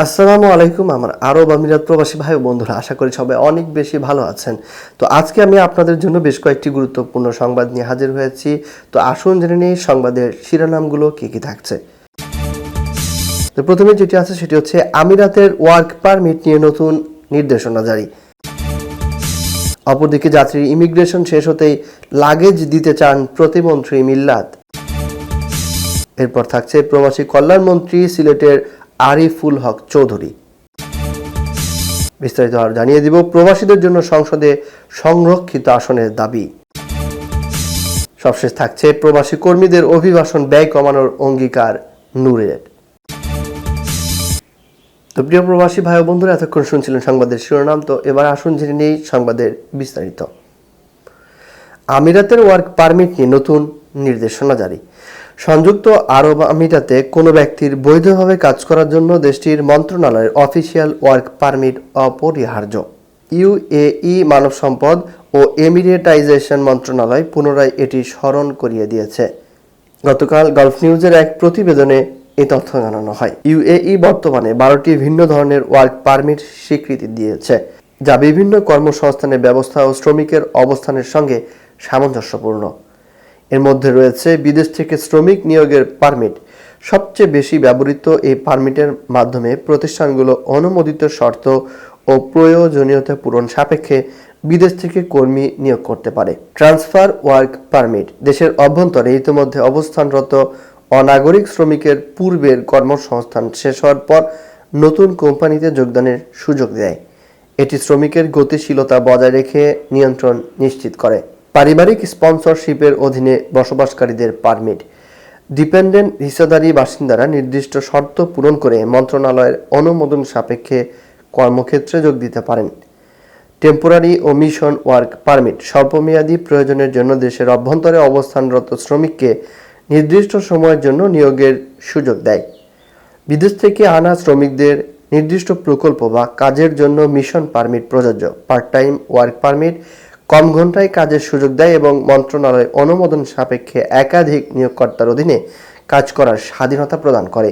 আসসালামু আলাইকুম আমার আরব আমিরাত প্রবাসী ভাই ও বন্ধুরা, আশা করি সবাই অনেক বেশি ভালো আছেন। তো আজকে আমি আপনাদের জন্য বেশ কয়েকটি গুরুত্বপূর্ণ সংবাদ নিয়ে হাজির হয়েছি। তো আসুন জেনে নিই সংবাদের শিরোনামগুলো কি কি থাকছে। তো প্রথমে যেটি আছে সেটি হচ্ছে আমিরাতের ওয়ার্ক পারমিট নিয়ে নতুন নির্দেশনা জারি। অপরদিকে যাত্রীর ইমিগ্রেশন শেষ হতেই লাগেজ দিতে চান প্রতিমন্ত্রী মিল্লাত। এরপর থাকছে প্রবাসী কল্যাণ মন্ত্রী সিলেটের আরিফুল হক চৌধুরী। বিস্তারিত আর জানিয়ে দিব প্রবাসীদের জন্য সংসদে সংরক্ষিত আসনের দাবি। সবশেষ থাকছে প্রবাসী কর্মীদের অভিবাসন ব্যয় কমানোর অঙ্গীকার নূরের। তো প্রিয় প্রবাসী ভাই ও বন্ধুরা, এতক্ষণ শুনছিলেন সংবাদের শিরোনাম। তো এবার আসুন জেনে নেই সংবাদের বিস্তারিত। আমিরাতের ওয়ার্ক পারমিট নিয়ে নতুন নির্দেশনা জারি। সংযুক্ত আরব আমিরাতে কোনো ব্যক্তির বৈধভাবে কাজ করার জন্য দেশটির মন্ত্রণালয়ের অফিসিয়াল ওয়ার্ক পারমিট অপরিহার্য। ইউএই মানব সম্পদ ও এমিরেটাইজেশন মন্ত্রণালয় পুনরায় এটি স্মরণ করিয়ে দিয়েছে। গতকাল গালফ নিউজের এক প্রতিবেদনে এই তথ্য জানানো হয়। ইউএই বর্তমানে 12টি ভিন্ন ধরনের ওয়ার্ক পারমিট স্বীকৃতি দিয়েছে, যা বিভিন্ন কর্মসংস্থানের ব্যবস্থা ও শ্রমিকের অবস্থানের সঙ্গে সামঞ্জস্যপূর্ণ। এর মধ্যে রয়েছে বিদেশ থেকে শ্রমিক নিয়োগের পারমিট। সবচেয়ে বেশি ব্যবহৃত এই পারমিটের মাধ্যমে প্রতিষ্ঠানগুলো অনুমোদিত শর্ত ও প্রয়োজনীয়তা পূরণ সাপেক্ষে বিদেশ থেকে কর্মী নিয়োগ করতে পারে। ট্রান্সফার ওয়ার্ক পারমিট দেশের অভ্যন্তরে ইতিমধ্যে অবস্থানরত অনাগরিক শ্রমিকের পূর্বের কর্মসংস্থান শেষ হওয়ার পর নতুন কোম্পানিতে যোগদানের সুযোগ দেয়। এটি শ্রমিকের গতিশীলতা বজায় রেখে নিয়ন্ত্রণ নিশ্চিত করে। পারিবারিক স্পন্সরশিপের অধীনে বসবাসকারীদের পারমিট। ডিপেন্ডেন্ট হিসাদারি বাসিন্দারা নির্দিষ্ট শর্ত পূরণ করে মন্ত্রণালয়ের অনুমোদন সাপেক্ষে কর্মক্ষেত্রে যোগ দিতে পারেন। টেম্পোরারি ও মিশন ওয়ার্ক পারমিট স্বল্পমেয়াদী প্রয়োজনের জন্য দেশের অভ্যন্তরে অবস্থানরত শ্রমিককে নির্দিষ্ট সময়ের জন্য নিয়োগের সুযোগ দেয়। বিদেশ থেকে আনা শ্রমিকদের নির্দিষ্ট প্রকল্প বা কাজের জন্য মিশন পারমিট প্রযোজ্য। পার্ট টাইম ওয়ার্ক পারমিট কম ঘন্টায় কাজের সুযোগ দেয় এবং মন্ত্রণালয় অনুমোদন সাপেক্ষে একাধিক নিয়োগকর্তার অধীনে কাজ করার স্বাধীনতা প্রদান করে।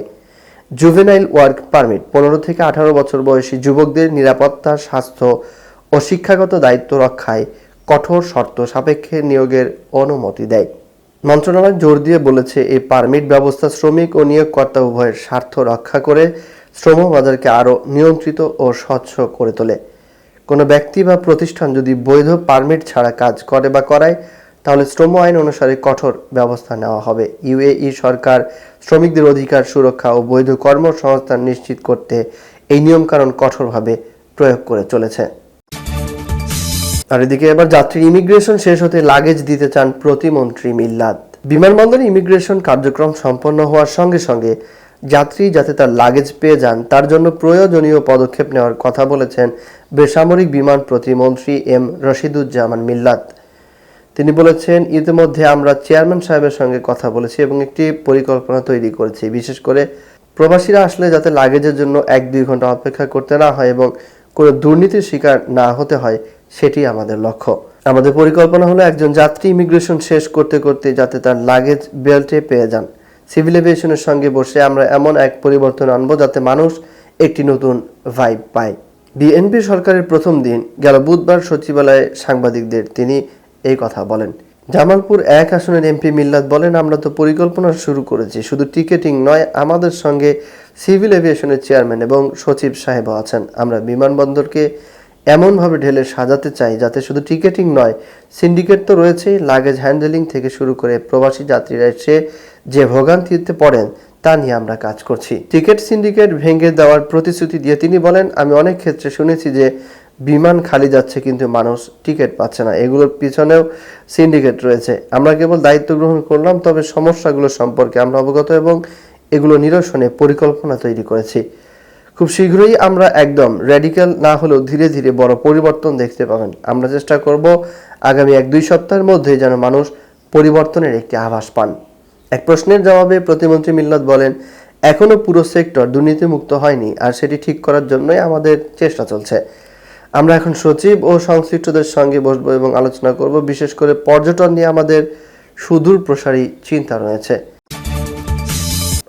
জুভেনাইল ওয়ার্ক পারমিট 15 থেকে 18 বছর বয়সী যুবকদের নিরাপত্তা, স্বাস্থ্য ও শিক্ষাগত দায়িত্ব রক্ষায় কঠোর শর্ত সাপেক্ষে নিয়োগের অনুমতি দেয়। মন্ত্রণালয় জোর দিয়ে বলেছে, এই পারমিট ব্যবস্থা শ্রমিক ও নিয়োগকর্তা উভয়ের স্বার্থ রক্ষা করে শ্রম বাজারকে আরও নিয়ন্ত্রিত ও স্বচ্ছ করে তোলে। কোনো ব্যক্তি বা প্রতিষ্ঠান যদি বৈধ পারমিট ছাড়া কাজ করে বা করায়, তাহলে শ্রম আইন অনুসারে কঠোর ব্যবস্থা নেওয়া হবে। ইউএই সরকার শ্রমিকদের অধিকার সুরক্ষা ও বৈধ কর্মসংস্থান নিশ্চিত করতে এই নিয়মকানুন কঠোরভাবে প্রয়োগ করে চলেছে। আর এদিকে এবার যাত্রীর ইমিগ্রেশন শেষ হতে লাগেজ দিতে চান প্রতিমন্ত্রী মিল্লাত। বিমানবন্দরে ইমিগ্রেশন কার্যক্রম সম্পন্ন হওয়ার সঙ্গে সঙ্গে যাত্রী যাতে তার লাগেজ পেয়ে যান তার জন্য প্রয়োজনীয় পদক্ষেপ নেওয়ার কথা বলেছেন বেসামরিক বিমান প্রতিমন্ত্রী এম রশিদুজ্জামান মিল্লাত। তিনি বলেছেন, ইতিমধ্যে আমরা চেয়ারম্যান সাহেবের সঙ্গে কথা বলেছি এবং একটি পরিকল্পনা তৈরি করেছি। বিশেষ করে প্রবাসীরা আসলে যাতে লাগেজের জন্য 1-2 ঘন্টা অপেক্ষা করতে না হয় এবং কোনো দুর্নীতির শিকার না হতে হয়, সেটি আমাদের লক্ষ্য। আমাদের পরিকল্পনা হলো একজন যাত্রী ইমিগ্রেশন শেষ করতে করতে যাতে তার লাগেজ বেল্টে পেয়ে যান। সিভিল এভিয়েশনের সঙ্গে বসে আমরা এমন এক পরিবর্তন আনব যাতে মানুষ একটি নতুন ভাইব পায়। বিএনপি সরকারের প্রথম দিন গেল বুধবার সচিবালয়ে সাংবাদিকদের তিনি এই কথা বলেন। জামালপুর 1 আসনের এমপি মিল্লাত বলেন, আমরা তো পরিকল্পনা শুরু করেছি, শুধু টিকেটিং নয়, আমাদের সঙ্গে সিভিল এভিয়েশনের চেয়ারম্যান এবং সচিব সাহেবও আছেন। আমরা বিমানবন্দরকে এমনভাবে ঢেলে সাজাতে চাই যাতে শুধু টিকেটিং নয়, সিন্ডিকেট তো রয়েছেই, লাগেজ হ্যান্ডেলিং থেকে শুরু করে প্রবাসী যাত্রীরা এসে যে ভোগান্তিতে পড়েন তা নিয়ে আমরা কাজ করছি। টিকেট সিন্ডিকেট ভেঙে দেওয়ার প্রতিশ্রুতি দিয়ে তিনি বলেন, আমি অনেক ক্ষেত্রে শুনেছি যে বিমান খালি যাচ্ছে কিন্তু মানুষ টিকিট পাচ্ছে না, এগুলোর পিছনেও সিন্ডিকেট রয়েছে। আমরা কেবল দায়িত্ব গ্রহণ করলাম, তবে সমস্যাগুলো সম্পর্কে আমরা অবগত এবং এগুলো নিরসনে পরিকল্পনা তৈরি করেছি। খুব শীঘ্রই আমরা একদম র্যাডিক্যাল না হলেও ধীরে ধীরে বড় পরিবর্তন দেখতে পাবেন। আমরা চেষ্টা করব আগামী 1-2 সপ্তাহের মধ্যে যেন মানুষ পরিবর্তনের একটি আভাস পান। এক প্রশ্নের জবাবে প্রতিমন্ত্রী মিল্লাত বলেন, এখনো পুরো সেক্টর দুর্নীতিমুক্ত হয়নি, আর সেটি ঠিক করার জন্যই আমাদের চেষ্টা চলছে। আমরা এখন সচিব ও সংশ্লিষ্টদের সঙ্গে বসবো এবং আলোচনা করব। বিশেষ করে পর্যটন নিয়ে আমাদের সুদূর প্রসারী চিন্তা রয়েছে।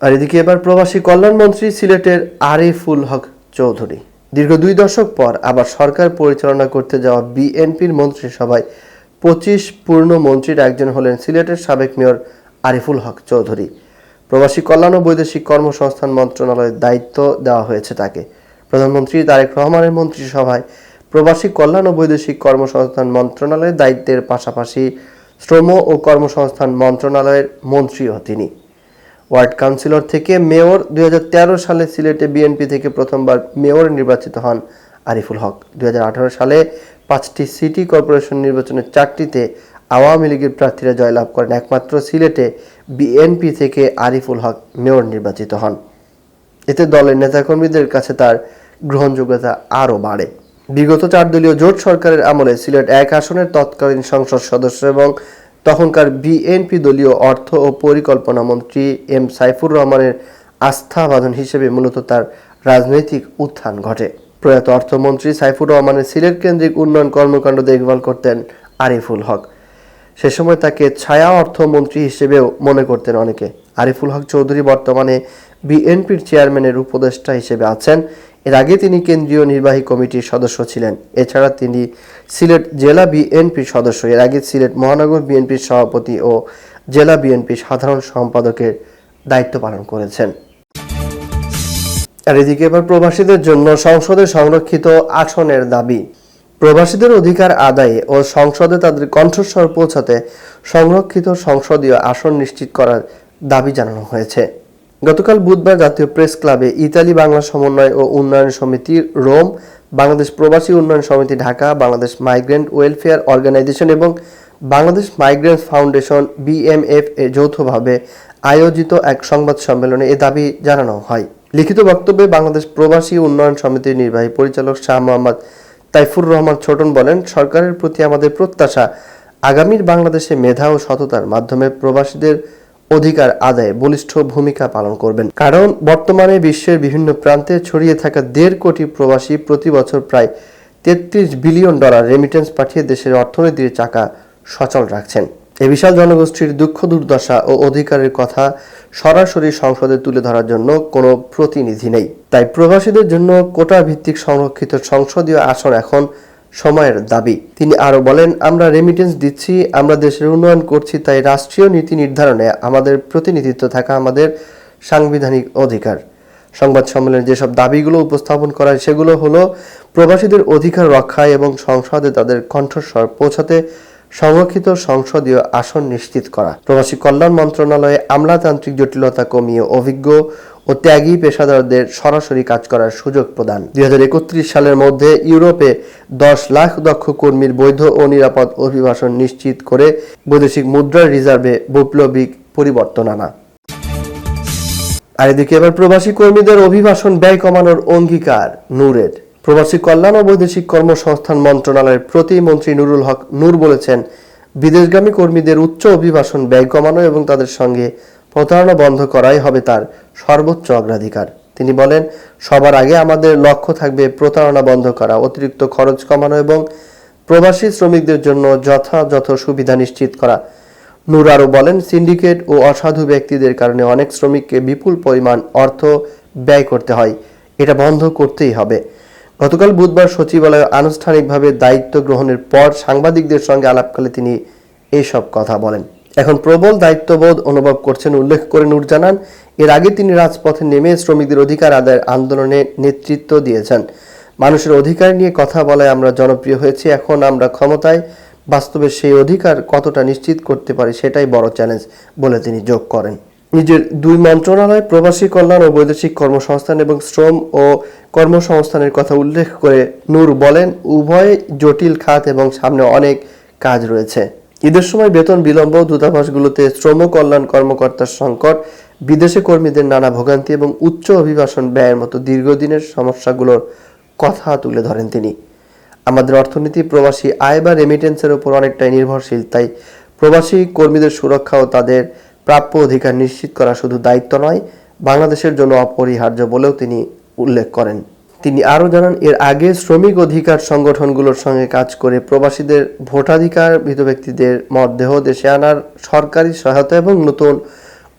আর এদিকে এবার প্রবাসী কল্যাণ মন্ত্রী সিলেটের আরিফুল হক চৌধুরী দীর্ঘ 2 দশক পর আবার সরকার পরিচালনা করতে যাওয়া বিএনপির মন্ত্রিসভায় 25 পূর্ণ মন্ত্রীর একজন হলেন সিলেটের সাবেক মেয়র আরিফুল হক চৌধুরী। প্রবাসী কল্যাণ ও বৈদেশিক কর্মসংস্থান মন্ত্রণালয়ের দায়িত্ব দেওয়া হয়েছে তাকে। প্রধানমন্ত্রী তারেক রহমানের মন্ত্রিসভায় প্রবাসী কল্যাণ ও বৈদেশিক কর্মসংস্থান মন্ত্রণালয়ের দায়িত্বের পাশাপাশি শ্রম ও কর্মসংস্থান মন্ত্রণালয়ের মন্ত্রীও তিনি। ওয়ার্ড কাউন্সিলর থেকে মেয়র 2013 সালে সিলেটে বিএনপি থেকে প্রথমবার মেয়র নির্বাচিত হন আরিফুল হক। 2018 সালে 5টি সিটি কর্পোরেশন নির্বাচনের 4টিতে আওয়ামী লীগের প্রার্থীরা জয়লাভ করেন। একমাত্র সিলেটে বিএনপি থেকে আরিফুল হক মেয়র নির্বাচিত হন। এতে দলের নেতাকর্মীদের কাছে তার গ্রহণযোগ্যতা আরও বাড়ে। বিগত 4 দলীয় জোট সরকারের আমলে সিলেট 1 আসনের তৎকালীন সংসদ সদস্য এবং তখনকার বিএনপি দলীয় অর্থ ও পরিকল্পনা মন্ত্রী এম সাইফুর রহমানের আস্থাভাজন হিসেবে মূলত তার রাজনৈতিক উত্থান ঘটে। প্রয়াত অর্থমন্ত্রী সাইফুর রহমানের সিলেট কেন্দ্রিক উন্নয়ন কর্মকাণ্ড দেখভাল করতেন আরিফুল হক। সে সময় তাকে ছায়া অর্থমন্ত্রী হিসেবেও মনে করতেন অনেকে। আরিফুল হক চৌধুরী বর্তমানে বিএনপির চেয়ারম্যানের উপদেষ্টা হিসেবে আছেন। এর আগে তিনি কেন্দ্রীয় নির্বাহী কমিটির সদস্য ছিলেন। এছাড়া তিনি সিলেট জেলা বিএনপির সদস্য। এর আগে সিলেট মহানগর বিএনপির সভাপতি ও জেলা বিএনপির সাধারণ সম্পাদকের দায়িত্ব পালন করেছেন। আর এদিকে এবার প্রবাসীদের জন্য সংসদে সংরক্ষিত আসনের দাবি। প্রবাসীদের অধিকার আদায়ে ও সংসদে তাদের কণ্ঠস্বর পৌঁছাতে সংরক্ষিত সংসদীয় আসন নিশ্চিত করার দাবি জানানো হয়েছে। গতকাল বুধবার জাতীয় প্রেস ক্লাবে ইতালি বাংলা সমন্বয় ও উন্নয়ন সমিতি রোম, বাংলাদেশ প্রবাসী উন্নয়ন সমিতি Dhaka, Bangladesh migrant welfare organisation এবং বাংলাদেশ মাইগ্রেন্ট ফাউন্ডেশন বিএমএফ এ যৌথভাবে আয়োজিত এক সংবাদ সম্মেলনে এ দাবি জানানো হয়। লিখিত বক্তব্যে বাংলাদেশ প্রবাসী উন্নয়ন সমিতির নির্বাহী পরিচালক শাহ মোহাম্মদ তাইফুর রহমান ছোটন বলেন, সরকারের প্রতি আমাদের প্রত্যাশা আগামীর বাংলাদেশে মেধা ও সততার মাধ্যমে প্রবাসীদের অধিকার আদায়ে বলিষ্ঠ ভূমিকা পালন করবেন। কারণ বর্তমানে বিশ্বের বিভিন্ন প্রান্তে ছড়িয়ে থাকা 1.5 কোটি প্রবাসী প্রতি বছর প্রায় $33 বিলিয়ন রেমিটেন্স পাঠিয়ে দেশের অর্থনীতির চাকা সচল রাখছেন। এই বিশাল জনগোষ্ঠীর দুঃখ দুর্দশা ও অধিকারের কথা সরাসরি সংসদে তুলে ধরার জন্য কোনো প্রতিনিধি নেই। তাই প্রবাসীদের জন্য কোটা ভিত্তিক সংরক্ষিত সংসদীয় আসন এখন সময়ের দাবি। তিনি আরো বলেন, আমরা রেমিটেন্স দিচ্ছি, আমরা দেশের উন্নয়ন করছি, তাই রাষ্ট্রীয় নীতি নির্ধারণে আমাদের প্রতিনিধিত্ব থাকা আমাদের সাংবিধানিক অধিকার। সংবাদ সম্মেলনে যেসব দাবিগুলো উপস্থাপন করা হয় সেগুলো হলো প্রবাসীদের অধিকার রক্ষায় এবং সংসদে তাদের কণ্ঠস্বর পৌঁছাতে সংরক্ষিত সংসদীয় আসন নিশ্চিত করা, প্রবাসী কল্যাণ মন্ত্রণালয়ে আমলাতান্ত্রিক জটিলতা কমিয়ে অভিজ্ঞ ও ত্যাগী পেশাদারদের সরাসরি কাজ করার সুযোগ প্রদান, 2031 সালের মধ্যে ইউরোপে 10 লাখ দক্ষ কর্মীর বৈধ ও নিরাপদ অভিবাসন নিশ্চিত করে বৈদেশিক মুদ্রার রিজার্ভে বৈপ্লবিক পরিবর্তন আনা। আর এদিকে এবার প্রবাসী কর্মীদের অভিবাসন ব্যয় কমানোর অঙ্গীকার নূরের। প্রবাসী কল্যাণ ও বৈদেশিক কর্মসংস্থান মন্ত্রণালয়ের প্রতিমন্ত্রী নুরুল হক নূর বলেছেন, বিদেশগামী কর্মীদের উচ্চ অভিবাসন ব্যয় কমানো এবং তাদের সঙ্গে প্রতারণা বন্ধ করাই হবে তার সর্বোচ্চ অগ্রাধিকার। তিনি বলেন, সবার আগে আমাদের লক্ষ্য থাকবে প্রতারণা বন্ধ করা, অতিরিক্ত খরচ কমানো এবং প্রবাসী শ্রমিকদের জন্য যথাযথ সুবিধা নিশ্চিত করা। নূর আরও বলেন, সিন্ডিকেট ও অসাধু ব্যক্তিদের কারণে অনেক শ্রমিককে বিপুল পরিমাণ অর্থ ব্যয় করতে হয়, এটা বন্ধ করতেই হবে। গতকাল বুধবার সচিবালয়ে আনুষ্ঠানিকভাবে দায়িত্ব গ্রহণের পর সাংবাদিকদের সঙ্গে আলাপকালে তিনি এইসব কথা বলেন। এখন প্রবল দায়িত্ববোধ অনুভব করছেন উল্লেখ করে নূর জানান, এর আগে তিনি রাজপথে নেমে শ্রমিকদের অধিকার আদায়ের আন্দোলনে নেতৃত্ব দিয়েছেন। মানুষের অধিকার নিয়ে কথা বলায় আমরা জনপ্রিয় হয়েছি, এখন আমরা ক্ষমতায়, বাস্তবে সেই অধিকার কতটা নিশ্চিত করতে পারি সেটাই বড় চ্যালেঞ্জ বলে তিনি যোগ করেন। নিজের 2 মন্ত্রণালয় প্রবাসী কল্যাণ ও বৈদেশিক কর্মসংস্থান এবং শ্রম ও কর্মসংস্থানের কথা উল্লেখ করে নূর বলেন, উভয় জটিল খাত এবং সামনে অনেক কাজ রয়েছে। ঈদের সময় বেতন বিলম্ব, দূতাবাসগুলোতে শ্রম কল্যাণ কর্মকর্তার সংকট, বিদেশে কর্মীদের নানা ভোগান্তি এবং উচ্চ অভিবাসন ব্যয়ের মতো দীর্ঘদিনের সমস্যাগুলোর কথা তুলে ধরেন তিনি। আমাদের অর্থনীতি প্রবাসী আয় বা রেমিটেন্সের উপর অনেকটাই নির্ভরশীল, তাই প্রবাসী কর্মীদের সুরক্ষা ও তাদের প্রাপ্য অধিকার নিশ্চিত করা শুধু দায়িত্ব নয়, বাংলাদেশের জন্য অপরিহার্য বলেও তিনি উল্লেখ করেন। তিনি আরও জানান, এর আগে শ্রমিক অধিকার সংগঠনগুলোর সঙ্গে কাজ করে প্রবাসীদের ভোটাধিকার, মৃত ব্যক্তিদের মরদেহ দেশে আনার সরকারি সহায়তা এবং নতুন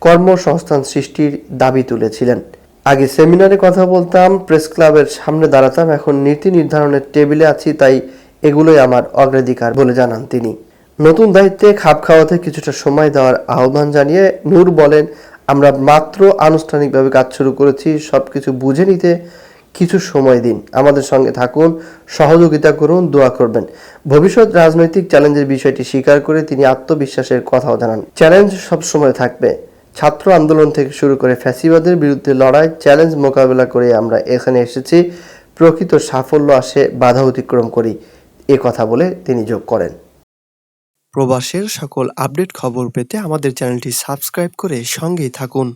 কর্মসংস্থান সৃষ্টির দাবি তুলেছিলেন। আগে সেমিনারে কথা বলতাম, প্রেস ক্লাবের সামনে দাঁড়াতাম, এখন নীতি নির্ধারণের টেবিলে আছি, তাই এগুলোই আমার অগ্রাধিকার বলে জানান তিনি। নতুন দায়িত্বে খাপ খাওয়াতে কিছুটা সময় দেওয়ার আহ্বান জানিয়ে নূর বলেন, আমরা মাত্র আনুষ্ঠানিকভাবে কাজ শুরু করেছি, সবকিছু বুঝে নিতে কিছু সময় দিন, আমাদের সঙ্গে থাকুন, সহযোগিতা করুন, দোয়া করবেন। ভবিষ্যৎ রাজনৈতিক চ্যালেঞ্জের বিষয়টি স্বীকার করে তিনি আত্মবিশ্বাসের কথাও জানান। চ্যালেঞ্জ সবসময় থাকবে, ছাত্র আন্দোলন থেকে শুরু করে ফ্যাসিবাদের বিরুদ্ধে লড়াই, চ্যালেঞ্জ মোকাবেলা করে আমরা এখানে এসেছি, প্রকৃত সাফল্য আসে বাধা অতিক্রম করি, এ কথা বলে তিনি যোগ করেন। প্রবাসের সকল আপডেট খবর পেতে আমাদের চ্যানেলটি সাবস্ক্রাইব করে সঙ্গেই থাকুন।